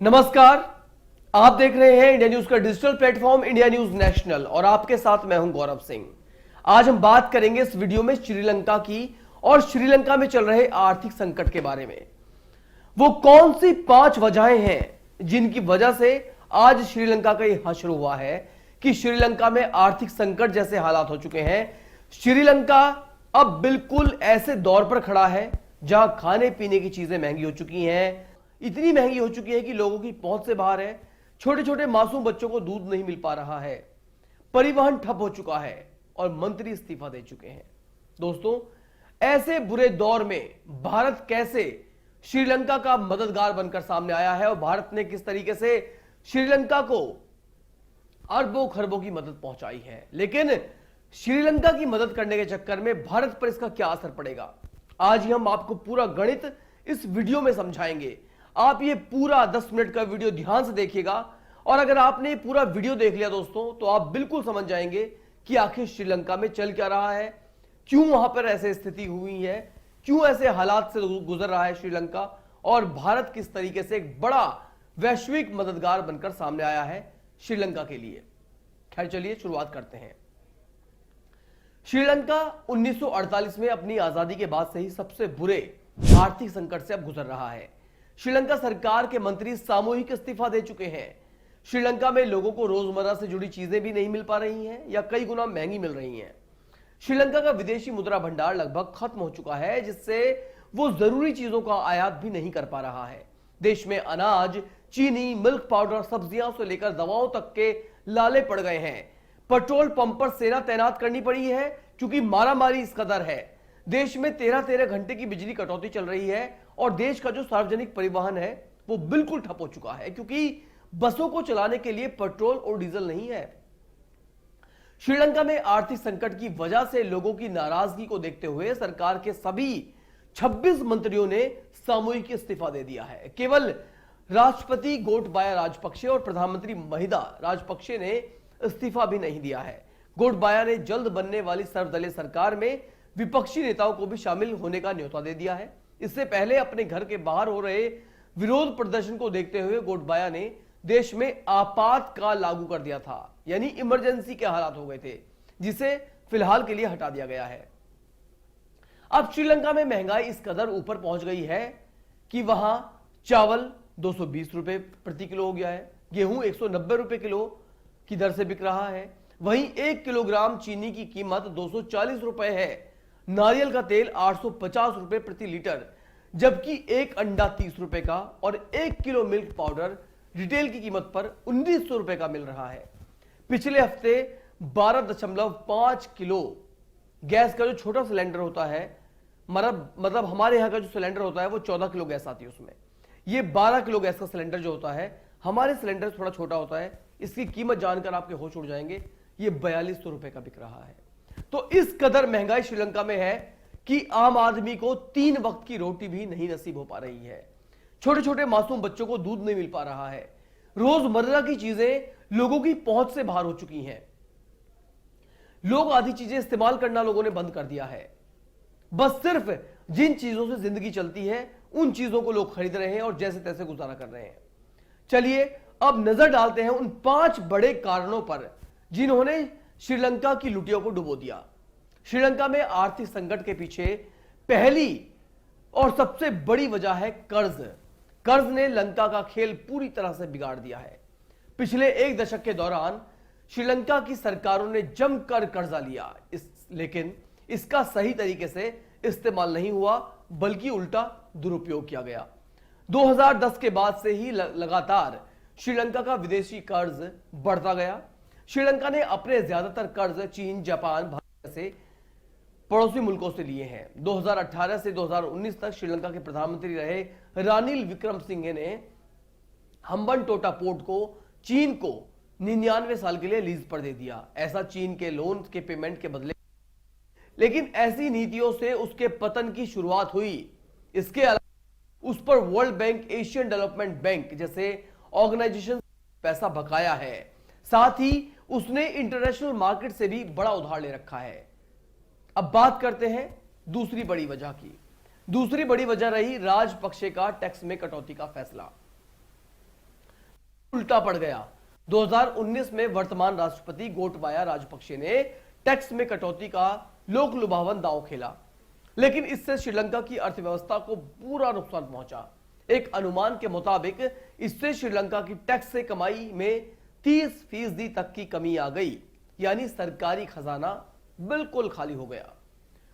नमस्कार। आप देख रहे हैं इंडिया न्यूज का digital platform India news national और आपके साथ मैं हूं गौरव सिंह। आज हम बात करेंगे इस वीडियो में श्रीलंका की और श्रीलंका में चल रहे आर्थिक संकट के बारे में। वो कौन सी 5 वजहें हैं जिनकी वजह से आज श्रीलंका का यह हश्र हुआ है कि श्रीलंका में आर्थिक संकट जैसे हालात हो चुके हैं। श्रीलंका अब बिल्कुल ऐसे दौर पर खड़ा है जहां खाने पीने की चीजें महंगी हो चुकी हैं, इतनी महंगी हो चुकी है कि लोगों की पहुंच से बाहर है। छोटे छोटे मासूम बच्चों को दूध नहीं मिल पा रहा है, परिवहन ठप हो चुका है और मंत्री इस्तीफा दे चुके हैं। दोस्तों, ऐसे बुरे दौर में भारत कैसे श्रीलंका का मददगार बनकर सामने आया है और भारत ने किस तरीके से श्रीलंका को अरबों खरबों की मदद पहुंचाई है, लेकिन श्रीलंका की मदद करने के चक्कर में भारत पर इसका क्या असर पड़ेगा, आज ही हम आपको पूरा गणित इस वीडियो में समझाएंगे। आप ये पूरा 10 मिनट का वीडियो ध्यान से देखिएगा और अगर आपने पूरा वीडियो देख लिया दोस्तों तो आप बिल्कुल समझ जाएंगे कि आखिर श्रीलंका में चल क्या रहा है, क्यों वहां पर ऐसे स्थिति हुई है, क्यों ऐसे हालात से गुजर रहा है श्रीलंका और भारत किस तरीके से एक बड़ा वैश्विक मददगार बनकर सामने आया है श्रीलंका के लिए। खैर चलिए शुरुआत करते हैं। श्रीलंका 1948 में अपनी आजादी के बाद से ही सबसे बुरे आर्थिक संकट से अब गुजर रहा है। श्रीलंका सरकार के मंत्री सामूहिक इस्तीफा दे चुके हैं। श्रीलंका में लोगों को रोजमर्रा से जुड़ी चीजें भी नहीं मिल पा रही हैं या कई गुना महंगी मिल रही हैं। श्रीलंका का विदेशी मुद्रा भंडार लगभग खत्म हो चुका है, जिससे वो जरूरी चीजों का आयात भी नहीं कर पा रहा है। देश में अनाज, चीनी, मिल्क पाउडर, सब्जियां से लेकर दवाओं तक के लाले पड़ गए हैं। पेट्रोल पंप पर सेना तैनात करनी पड़ी है क्योंकि मारामारी इस कदर है। देश में 13-13 घंटे की बिजली कटौती चल रही है और देश का जो सार्वजनिक परिवहन है वो बिल्कुल ठप हो चुका है क्योंकि बसों को चलाने के लिए पेट्रोल और डीजल नहीं है। श्रीलंका में आर्थिक संकट की वजह से लोगों की नाराजगी को देखते हुए सरकार के सभी 26 मंत्रियों ने सामूहिक इस्तीफा दे दिया है। केवल राष्ट्रपति गोटबाया राजपक्षे और प्रधानमंत्री महिंदा राजपक्षे ने इस्तीफा भी नहीं दिया है। गोटबाया ने जल्द बनने वाली सर्वदलीय सरकार में विपक्षी नेताओं को भी शामिल होने का न्योता दे दिया है। इससे पहले अपने घर के बाहर हो रहे विरोध प्रदर्शन को देखते हुए गोटबाया ने देश में आपातकाल लागू कर दिया था, यानी इमरजेंसी के हालात हो गए थे, जिसे फिलहाल के लिए हटा दिया गया है। अब श्रीलंका में महंगाई इस कदर ऊपर पहुंच गई है कि वहां चावल 220 रुपए प्रति किलो हो गया है, गेहूं 190 रुपए किलो की दर से बिक रहा है, वहीं 1 किलोग्राम चीनी की कीमत 240 रुपए है, नारियल का तेल 850 रुपए प्रति लीटर, जबकि एक अंडा 30 रुपए का और 1 किलो मिल्क पाउडर रिटेल की कीमत पर 1900 रुपए का मिल रहा है। पिछले हफ्ते 12.5 किलो गैस का जो छोटा सिलेंडर होता है, मतलब हमारे यहां का जो सिलेंडर होता है वो 14 किलो गैस आती है उसमें, ये 12 किलो गैस का सिलेंडर जो होता है, हमारे सिलेंडर थोड़ा छोटा होता है, इसकी कीमत जानकर आपके होश उड़ जाएंगे, ये 4200 रुपए का बिक रहा है। तो इस कदर महंगाई श्रीलंका में है कि आम आदमी को 3 वक्त की रोटी भी नहीं नसीब हो पा रही है। छोटे छोटे मासूम बच्चों को दूध नहीं मिल पा रहा है। रोजमर्रा की चीजें लोगों की पहुंच से बाहर हो चुकी हैं। लोग आधी चीजें इस्तेमाल करना लोगों ने बंद कर दिया है। बस सिर्फ जिन चीजों से जिंदगी चलती है उन चीजों को लोग खरीद रहे हैं और जैसे तैसे गुजारा कर रहे हैं। चलिए अब नजर डालते हैं उन 5 बड़े कारणों पर जिन्होंने श्रीलंका की लुटियों को डुबो दिया। श्रीलंका में आर्थिक संकट के पीछे पहली और सबसे बड़ी वजह है कर्ज। कर्ज ने लंका का खेल पूरी तरह से बिगाड़ दिया है। पिछले 1 दशक के दौरान श्रीलंका की सरकारों ने जमकर कर्जा लिया, लेकिन इसका सही तरीके से इस्तेमाल नहीं हुआ, बल्कि उल्टा दुरुपयोग किया गया। 2010 के बाद से ही लगातार श्रीलंका का विदेशी कर्ज बढ़ता गया। श्रीलंका ने अपने ज्यादातर कर्ज चीन, जापान, भारत जैसे पड़ोसी मुल्कों से लिए हैं। 2018 से 2019 तक श्रीलंका के प्रधानमंत्री रहे रानिल विक्रमसिंघे ने हम्बनटोटा पोर्ट को चीन को 99 साल के लिए लीज पर दे दिया, ऐसा चीन के लोन के पेमेंट के बदले। लेकिन ऐसी नीतियों से उसके पतन की शुरुआत हुई। इसके अलावा उस पर world bank, Asian development bank जैसे ऑर्गेनाइजेशन पैसा बकाया है। साथ ही उसने इंटरनेशनल मार्केट से भी बड़ा उधार ले रखा है। अब बात करते हैं दूसरी बड़ी वजह की। दूसरी बड़ी वजह रही राजपक्षे का टैक्स में कटौती का फैसला। उल्टा पड़ गया। 2019 में वर्तमान राष्ट्रपति गोटबाया राजपक्षे ने टैक्स में कटौती का लोक लुभावन दांव खेला, लेकिन इससे श्रीलंका की अर्थव्यवस्था को पूरा नुकसान पहुंचा। एक अनुमान के मुताबिक इससे श्रीलंका की टैक्स से कमाई में 30% तक की कमी आ गई, यानी सरकारी खजाना बिल्कुल खाली हो गया।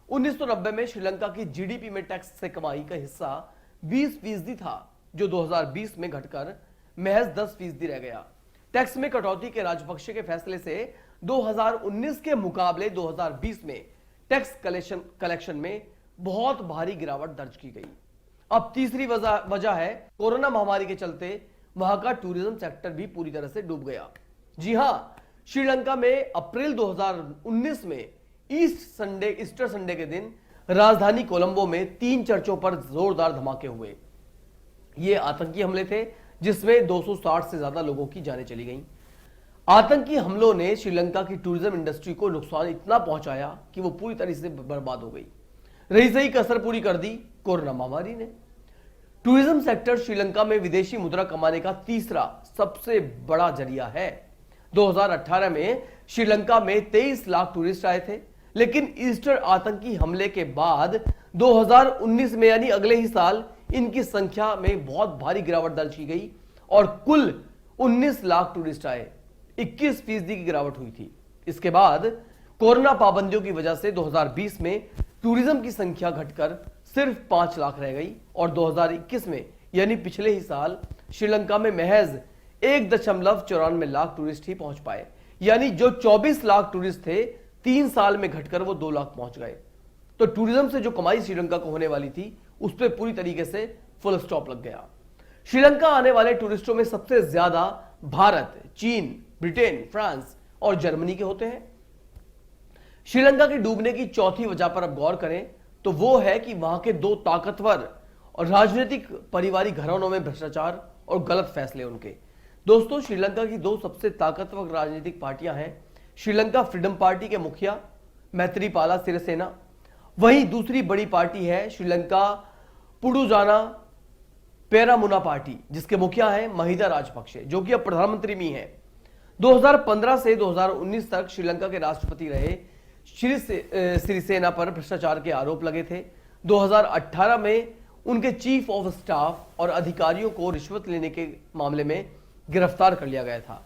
1990 में श्रीलंका की जीडीपी में टैक्स से कमाई का हिस्सा 20% था, जो 2020 में घटकर महज 10% रह गया। टैक्स में कटौती के राजपक्षे के फैसले से 2019 के मुकाबले 2020 में टैक्स कलेक्शन में बहुत भारी गिरावट दर्ज की गई। अब तीसरी वजह है कोरोना महामारी के चलते वहां का टूरिज्म सेक्टर भी पूरी तरह से डूब गया। जी हां, श्रीलंका में अप्रैल 2019 में ईस्टर संडे के दिन राजधानी कोलंबो में 3 चर्चों पर जोरदार धमाके हुए। ये आतंकी हमले थे जिसमें 260 से ज्यादा लोगों की जानें चली गईं। आतंकी हमलों ने श्रीलंका की टूरिज्म इंडस्ट्री को नुकसान इतना पहुंचाया कि वो पूरी तरह से बर्बाद हो गई। रही सही कसर पूरी कर दी कोरोना महामारी ने। टूरिज्म सेक्टर श्रीलंका में विदेशी मुद्रा कमाने का तीसरा सबसे बड़ा जरिया है। 2018 में श्रीलंका में 23 लाख टूरिस्ट आए थे, लेकिन ईस्टर आतंकी हमले के बाद 2019 में यानी अगले ही साल इनकी संख्या में बहुत भारी गिरावट दर्ज की गई और कुल 19 लाख टूरिस्ट आए, 21% की गिरावट हुई थी। इसके बाद कोरोना पाबंदियों की वजह से 2020 में टूरिज्म की संख्या घटकर सिर्फ 5 लाख रह गई और 2021 में यानी पिछले ही साल श्रीलंका में महज 1.94 लाख टूरिस्ट ही पहुंच पाए, यानी जो 24 लाख टूरिस्ट थे 3 साल में घटकर वो 2 लाख पहुंच गए। तो टूरिज्म से जो कमाई श्रीलंका को होने वाली थी उस पर पूरी तरीके से फुल स्टॉप लग गया। श्रीलंका आने वाले टूरिस्टों में सबसे ज्यादा भारत, चीन, ब्रिटेन, फ्रांस और जर्मनी के होते हैं। श्रीलंका के डूबने की चौथी वजह पर अब गौर करें तो वो है कि वहां के 2 ताकतवर और राजनीतिक पारिवारिक घरानों में भ्रष्टाचार और गलत फैसले उनके। दोस्तों, श्रीलंका की 2 सबसे ताकतवर राजनीतिक पार्टियां हैं श्रीलंका फ्रीडम पार्टी के मुखिया मैत्रीपाला सिरिसेना, वहीं दूसरी बड़ी पार्टी है श्रीलंका पुडुजाना पेरामुना पार्टी, जिसके मुखिया हैं महिंदा राजपक्षे, जो कि अब प्रधानमंत्री भी हैं। 2015 से 2019 तक श्रीलंका के राष्ट्रपति रहे सिरिसेना पर भ्रष्टाचार के आरोप लगे थे। 2018 में उनके चीफ ऑफ स्टाफ और अधिकारियों को रिश्वत लेने के मामले में गिरफ्तार कर लिया गया था।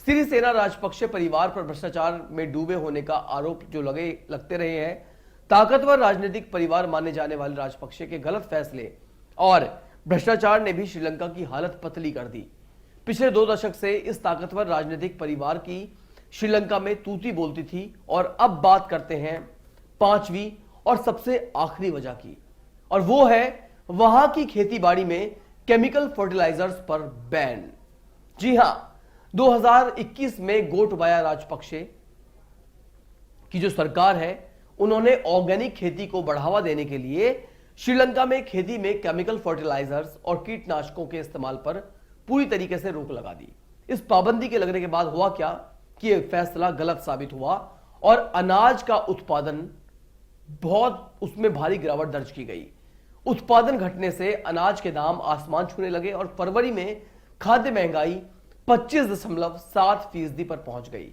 सिरिसेना राजपक्षे परिवार पर भ्रष्टाचार में डूबे होने का आरोप जो लगते रहे हैं। ताकतवर राजनीतिक परिवार माने जाने वाले राजपक्षे के गलत फैसले और भ्रष्टाचार ने भी श्रीलंका की हालत पतली कर दी। पिछले 2 दशक से इस ताकतवर राजनीतिक परिवार की श्रीलंका में तूती बोलती थी। और अब बात करते हैं 5वीं और सबसे आखिरी वजह की, और वो है वहां की खेतीबाड़ी में केमिकल फर्टिलाइजर्स पर बैन। जी हां, 2021 में गोटबाया राजपक्षे की जो सरकार है उन्होंने ऑर्गेनिक खेती को बढ़ावा देने के लिए श्रीलंका में खेती में केमिकल फर्टिलाइजर्स और कीटनाशकों के इस्तेमाल पर पूरी तरीके से रोक लगा दी। इस पाबंदी के लगने के बाद हुआ क्या कि यह फैसला गलत साबित हुआ और अनाज का उत्पादन उसमें भारी गिरावट दर्ज की गई। उत्पादन घटने से अनाज के दाम आसमान छूने लगे और फरवरी में खाद्य महंगाई 25.7% पर पहुंच गई।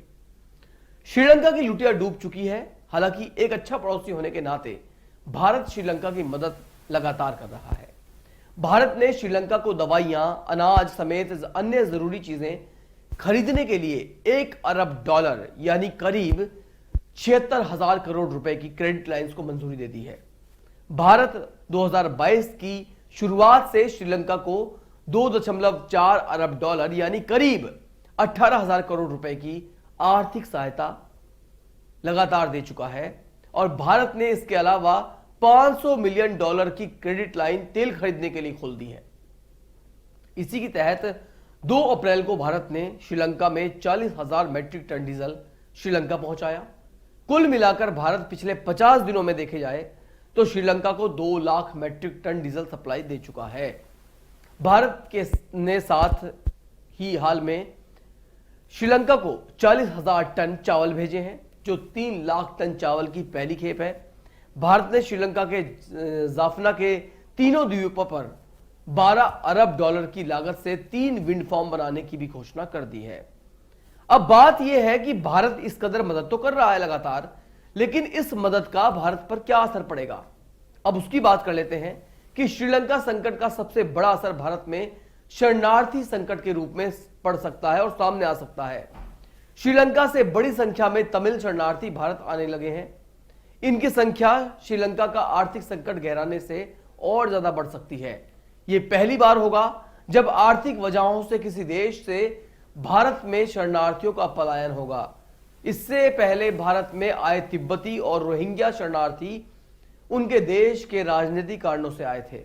श्रीलंका की लुटिया डूब चुकी है। हालांकि एक अच्छा पड़ोसी होने के नाते भारत श्रीलंका की मदद लगातार कर रहा है। भारत ने श्रीलंका को दवाइयां, अनाज समेत अन्य जरूरी चीजें खरीदने के लिए $1 अरब यानी करीब 76,000 करोड़ रुपए की क्रेडिट लाइंस को मंजूरी दे दी है। भारत 2022 की शुरुआत से श्रीलंका को $2.4 अरब यानी करीब 18,000 करोड़ रुपए की आर्थिक सहायता लगातार दे चुका है और भारत ने इसके अलावा $500 मिलियन की क्रेडिट लाइन तेल खरीदने के लिए खोल दी है। इसी के तहत 2 अप्रैल को भारत ने श्रीलंका में 40,000 मैट्रिक टन डीजल श्रीलंका पहुंचाया। कुल मिलाकर भारत पिछले 50 दिनों में देखे जाए तो श्रीलंका को 2 lakh metric ton diesel supply दे चुका है। भारत के ने साथ ही हाल में श्रीलंका को 40,000 टन चावल भेजे हैं, जो 3 लाख टन चावल की पहली खेप है। भारत ने श्रीलंका के जाफना के तीनों द्वीपों पर 12 अरब डॉलर की लागत से 3 विंड फार्म बनाने की भी घोषणा कर दी है। अब बात यह है कि भारत इस कदर मदद तो कर रहा है लगातार, लेकिन इस मदद का भारत पर क्या असर पड़ेगा, अब उसकी बात कर लेते हैं कि श्रीलंका संकट का सबसे बड़ा असर भारत में शरणार्थी संकट के रूप में पड़ सकता है और सामने आ सकता है। श्रीलंका से बड़ी संख्या में तमिल शरणार्थी भारत आने लगे हैं। इनकी संख्या श्रीलंका का आर्थिक संकट गहराने से और ज्यादा बढ़ सकती है। यह पहली बार होगा जब आर्थिक वजहों से किसी देश से भारत में शरणार्थियों का पलायन होगा। इससे पहले भारत में आए तिब्बती और रोहिंग्या शरणार्थी उनके देश के राजनीतिक कारणों से आए थे।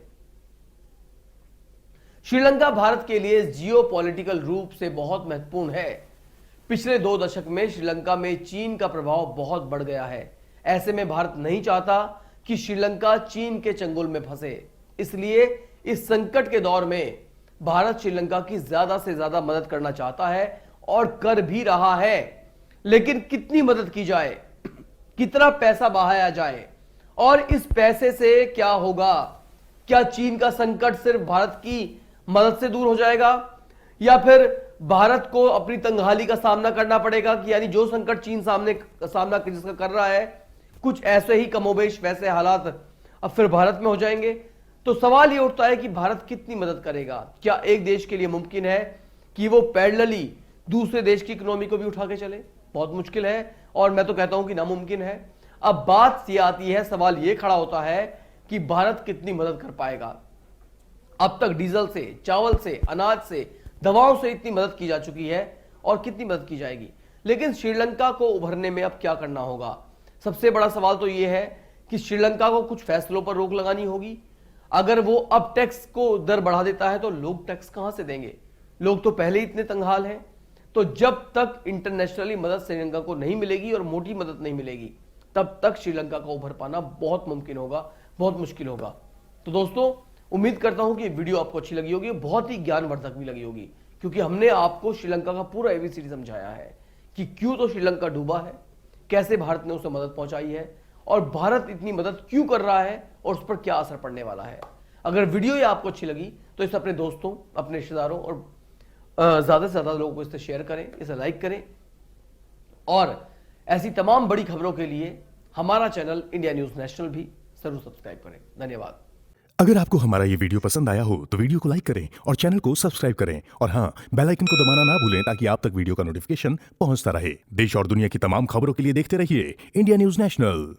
श्रीलंका भारत के लिए जियोपॉलिटिकल रूप से बहुत महत्वपूर्ण है। पिछले 2 दशक में श्रीलंका में चीन का प्रभाव बहुत बढ़ गया है। ऐसे में भारत नहीं चाहता कि श्रीलंका चीन के चंगुल में फंसे। इसलिए इस संकट के दौर में भारत श्रीलंका की ज्यादा से ज्यादा मदद करना चाहता है और कर भी रहा है। लेकिन कितनी मदद की जाए, कितना पैसा बहाया जाए और इस पैसे से क्या होगा? क्या चीन का संकट सिर्फ भारत की मदद से दूर हो जाएगा या फिर भारत को अपनी तंगहाली का सामना करना पड़ेगा कि यानी जो संकट चीन सामना जिसका कर रहा है, कुछ ऐसे ही कमोबेश वैसे हालात अब फिर भारत में हो जाएंगे? तो सवाल यह उठता है कि भारत कितनी मदद करेगा। क्या एक देश के लिए मुमकिन है कि वो पैरेलली दूसरे देश की इकोनॉमी को भी उठा के चले? बहुत मुश्किल है और मैं तो कहता हूं कि नामुमकिन है। अब बात ये आती है, सवाल ये खड़ा होता है कि भारत कितनी मदद कर पाएगा। अब तक डीजल से, चावल से, अनाज से, दवाओं से इतनी मदद की जा चुकी है और कितनी मदद की जाएगी। लेकिन श्रीलंका को उभरने में अब क्या करना होगा? सबसे बड़ा सवाल तो यह है कि श्रीलंका को कुछ फैसलों पर रोक लगानी होगी। अगर वो अब टैक्स को दर बढ़ा देता है तो लोग टैक्स कहां से देंगे? लोग तो पहले ही इतने तंगहाल हैं। तो जब तक इंटरनेशनली मदद श्रीलंका को नहीं मिलेगी और मोटी मदद नहीं मिलेगी, तब तक श्रीलंका का उभर पाना बहुत मुमकिन होगा, बहुत मुश्किल होगा। तो दोस्तों, उम्मीद करता हूं कि वीडियो आपको अच्छी लगी होगी, बहुत ही ज्ञानवर्धक भी लगी होगी, क्योंकि हमने आपको श्रीलंका का पूरा एबीसीडी समझाया है कि क्यों तो श्रीलंका डूबा है, कैसे भारत ने उसे मदद पहुंचाई है और भारत इतनी मदद क्यों कर रहा है और उस पर क्या असर पड़ने वाला है। अगर वीडियो ये आपको अच्छी लगी तो इसे अपने दोस्तों, अपने रिश्तेदारों और ज्यादा से ज्यादा लोगों को इसे शेयर करें, इसे लाइक करें और ऐसी तमाम बड़ी खबरों के लिए हमारा चैनल इंडिया न्यूज नेशनल भी जरूर सब्सक्राइब करें। धन्यवाद। अगर आपको हमारा ये वीडियो पसंद आया हो तो वीडियो को लाइक करें और चैनल को सब्सक्राइब करें और हाँ, बेल आइकन को दबाना ना भूलें ताकि आप तक वीडियो का नोटिफिकेशन पहुंचता रहे। देश और दुनिया की तमाम खबरों के लिए देखते रहिए इंडिया न्यूज नेशनल।